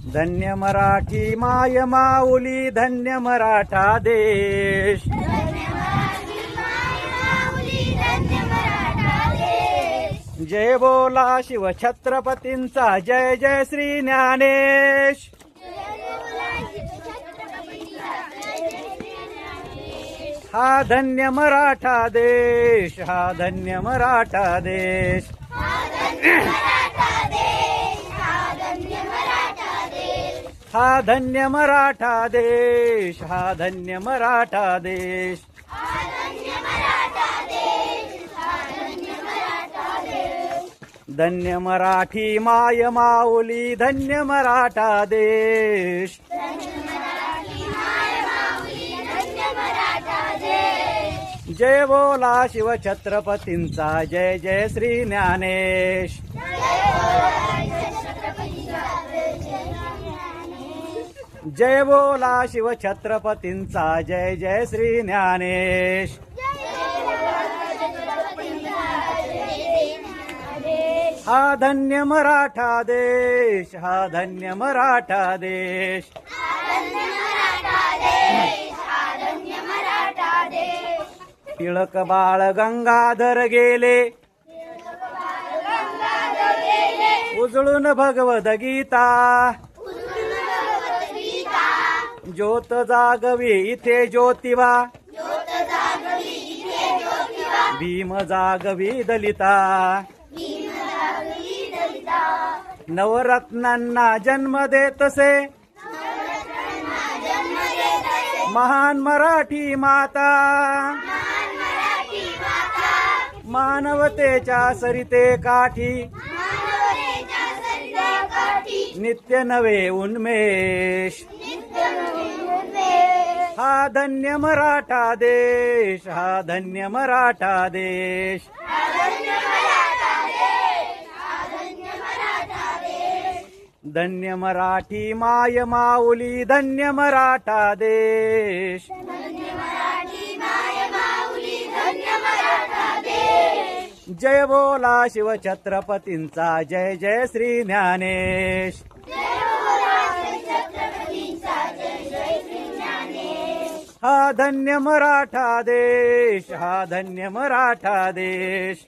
धन्य मराठी माय माऊली, धन्य मराठा देश. जय बोला शिव छत्रपतींचा, जय जय श्री ज्ञानेश. हा धन्य मराठा देश, हा धन्य मराठा देश. हा धन्य मराठा देश, हा धन्य मराठा देश. धन्य मराठी माय माऊली, धन्य मराठा देश. जय बोला शिव छत्रपतींचा, जय जय श्री ज्ञानेश. जय बोला शिव छत्रपतींचा, जय जय श्री ज्ञानेश. हा धन्य मराठा देश, हा धन्य मराठा देश. टिळक बाळ गंगाधर गेले, उजळून भगवद गीता. ज्योत जागवी इथे ज्योतिबा, भीम जागवी दलिता. नवरत्नांना जन्म देतसे, महान मराठी माता. मानवतेच्या सरिते काठी, नित्य नवे उन्मेष. हा धन्य मराठा देश, हा धन्य मराठा देश. धन्य मराठी माय माऊली, धन्य मराठा देश. जय बोला शिव छत्रपतींचा, जय जय श्री ज्ञानेश. हा धन्य मराठा देश, हा धन्य मराठा देश.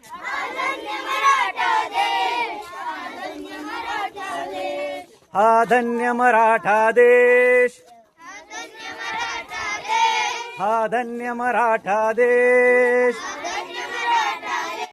हा धन्य मराठा देश, हा धन्य मराठा देश.